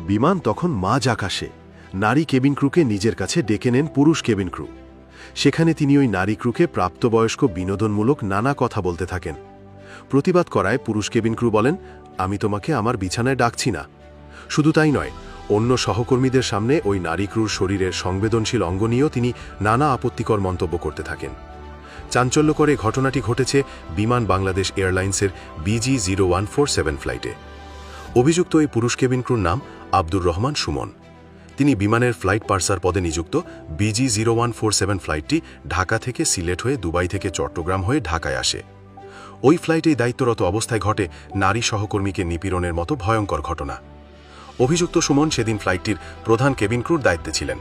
বিমান তখন মাঝ আকাশে। নারী কেবিন ক্রুকে নিজের কাছে ডেকে নেন পুরুষ কেবিন ক্রু। সেখানে তিনি ওই নারী ক্রুকে প্রাপ্তবয়স্ক বিনোদনমূলক নানা কথা বলতে থাকেন। প্রতিবাদ করায় পুরুষ কেবিন ক্রু বলেন, আমি তোমাকে আমার বিছানায় ডাকছি না। শুধু তাই নয়, অন্য সহকর্মীদের সামনে ওই নারী ক্রুর শরীরের সংবেদনশীল অঙ্গ নিয়েও তিনি নানা আপত্তিকর মন্তব্য করতে থাকেন। চাঞ্চল্যকর এই ঘটনাটি ঘটেছে বিমান বাংলাদেশ এয়ারলাইন্সের BG0147 ফ্লাইটে। অভিযুক্ত এই পুরুষ কেবিন ক্রুর নাম আব্দুর রহমান সুমন। তিনি বিমানের ফ্লাইট পার্সার পদে নিযুক্ত। BG0147 ফ্লাইটটি ঢাকা থেকে সিলেট হয়ে দুবাই থেকে চট্টগ্রাম হয়ে ঢাকায় আসে। ওই ফ্লাইটেই দায়িত্বরত অবস্থায় ঘটে নারী সহকর্মীকে নিপীড়নের মতো ভয়ঙ্কর ঘটনা। অভিযুক্ত সুমন সেদিন ফ্লাইটটির প্রধান কেবিন ক্রুর দায়িত্বে ছিলেন।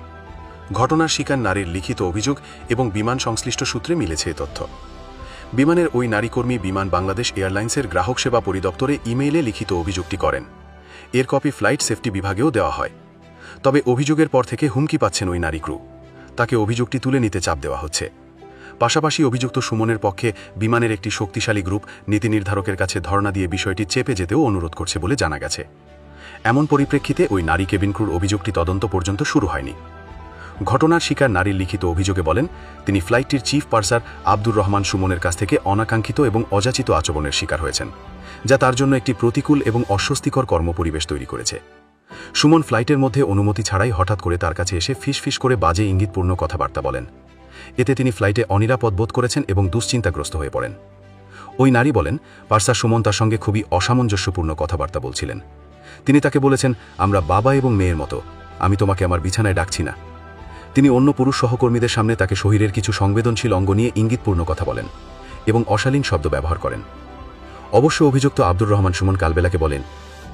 ঘটনার শিকার নারীর লিখিত অভিযোগ এবং বিমান সংশ্লিষ্ট সূত্রে মিলেছে এ তথ্য। বিমানের ওই নারী কর্মী বিমান বাংলাদেশ এয়ারলাইন্সের গ্রাহক সেবা পরিদপ্তরে ইমেইলে লিখিত অভিযোগটি করেন। এর কপি ফ্লাইট সেফটি বিভাগেও দেওয়া হয়। তবে অভিযোগের পর থেকে হুমকি পাচ্ছেন ওই নারী ক্রু। তাকে অভিযোগটি তুলে নিতে চাপ দেওয়া হচ্ছে। পাশাপাশি অভিযুক্ত সুমনের পক্ষে বিমানের একটি শক্তিশালী গ্রুপ নীতি নির্ধারকের কাছে ধর্ণা দিয়ে বিষয়টি চেপে যেতেও অনুরোধ করছে বলে জানা গেছে। এমন পরিপ্রেক্ষিতে ওই নারী কেবিন ক্রুর অভিযোগটি তদন্ত পর্যন্ত শুরু হয়নি। ঘটনার শিকার নারীর লিখিত অভিযোগে বলেন, তিনি ফ্লাইটটির চিফ পার্সার আব্দুর রহমান সুমনের কাছ থেকে অনাকাঙ্ক্ষিত এবং অযাচিত আচরণের শিকার হয়েছেন, যা তার জন্য একটি প্রতিকূল এবং অস্বস্তিকর কর্মপরিবেশ তৈরি করেছে। সুমন ফ্লাইটের মধ্যে অনুমতি ছাড়াই হঠাৎ করে তার কাছে এসে ফিসফিস করে বাজে ইঙ্গিতপূর্ণ কথাবার্তা বলেন। এতে তিনি ফ্লাইটে অনিরাপদ বোধ করেছেন এবং দুশ্চিন্তাগ্রস্ত হয়ে পড়েন। ওই নারী বলেন, পার্সার সুমন তার সঙ্গে খুবই অসামঞ্জস্যপূর্ণ কথাবার্তা বলছিলেন। তিনি তাকে বলেছেন, আমরা বাবা এবং মেয়ের মতো, আমি তোমাকে আমার বিছানায় ডাকছি না। তিনি অন্য পুরুষ সহকর্মীদের সামনে তাকে শরীরের কিছু সংবেদনশীল অঙ্গ নিয়ে ইঙ্গিতপূর্ণ কথা বলেন এবং অশালীন শব্দ ব্যবহার করেন। অবশ্য অভিযুক্ত আব্দুর রহমান সুমন কালবেলাকে বলেন,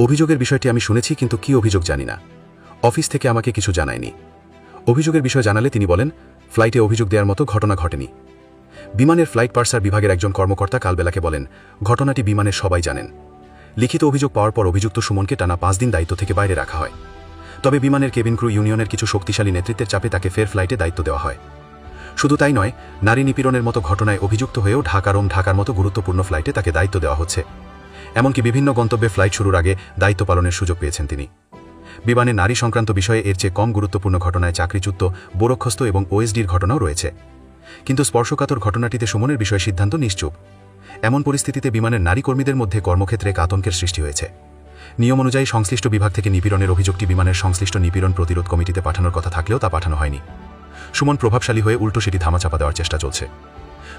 অভিযোগের বিষয়টি আমি শুনেছি, কিন্তু কি অভিযোগ জানি না। অফিস থেকে আমাকে কিছু জানায়নি। অভিযোগের বিষয় জানালে তিনি বলেন, ফ্লাইটে অভিযোগ দেওয়ার মতো ঘটনা ঘটেনি। বিমানের ফ্লাইট পার্সার বিভাগের একজন কর্মকর্তা কালবেলাকে বলেন, ঘটনাটি বিমানের সবাই জানেন। লিখিত অভিযোগ পাওয়ার পর অভিযুক্ত সুমনকে টানা 5 দিন দায়িত্ব থেকে বাইরে রাখা হয়। তবে বিমানের কেবিন ক্রু ইউনিয়নের কিছু শক্তিশালী নেতৃত্বের চাপে তাকে ফের ফ্লাইটে দায়িত্ব দেওয়া হয়। শুধু তাই নয়, নারী নিপীড়নের মতো ঘটনায় অভিযুক্ত হয়েও ঢাকার মতো গুরুত্বপূর্ণ ফ্লাইটে তাকে দায়িত্ব দেওয়া হচ্ছে। এমনকি বিভিন্ন গন্তব্যে ফ্লাইট শুরুর আগে দায়িত্ব পালনের সুযোগ পেয়েছেন তিনি। বিমানে নারী সংক্রান্ত বিষয়ে এর চেয়ে কম গুরুত্বপূর্ণ ঘটনায় চাকরিচ্যুত, বরখাস্ত এবং OSDর ঘটনাও রয়েছে। কিন্তু স্পর্শকাতর ঘটনাটিতে সুমনের বিষয়ে সিদ্ধান্ত নিশ্চুপ। এমন পরিস্থিতিতে বিমানের নারী কর্মীদের মধ্যে কর্মক্ষেত্রে আতঙ্কের সৃষ্টি হয়েছে। নিয়ম অনুযায়ী সংশ্লিষ্ট বিভাগ থেকে নিপীড়নের অভিযোগটি বিমানের সংশ্লিষ্ট নিপীড়ন প্রতিরোধ কমিটিতে পাঠানোর কথা থাকলেও তা পাঠানো হয়নি। সুমন প্রভাবশালী হয়ে উল্টো সেটি ধামাচাপা দেওয়ার চেষ্টা চলছে।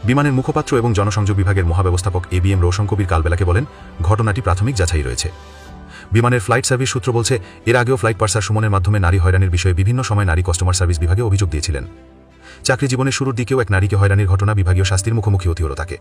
বিমানের মুখপাত্র এবং জনসংযোগ বিভাগের মহাব্যবস্থাপক ABM রোশন কবির কালবেলাকে বলেন, ঘটনাটি প্রাথমিক যাচাই রয়েছে। বিমানের ফ্লাইট সার্ভিস সূত্র বলছে, এর আগেও ফ্লাইট পার্সার সুমনের মাধ্যমে নারী হয়রানির বিষয়ে বিভিন্ন সময় নারী কাস্টমার সার্ভিস বিভাগে অভিযোগ দিয়েছিলেন। চাকরি জীবনের শুরুর দিকেও এক নারীকে হয়রানির ঘটনা বিভাগীয় শাস্তির মুখোমুখি হতে হলো তাকে।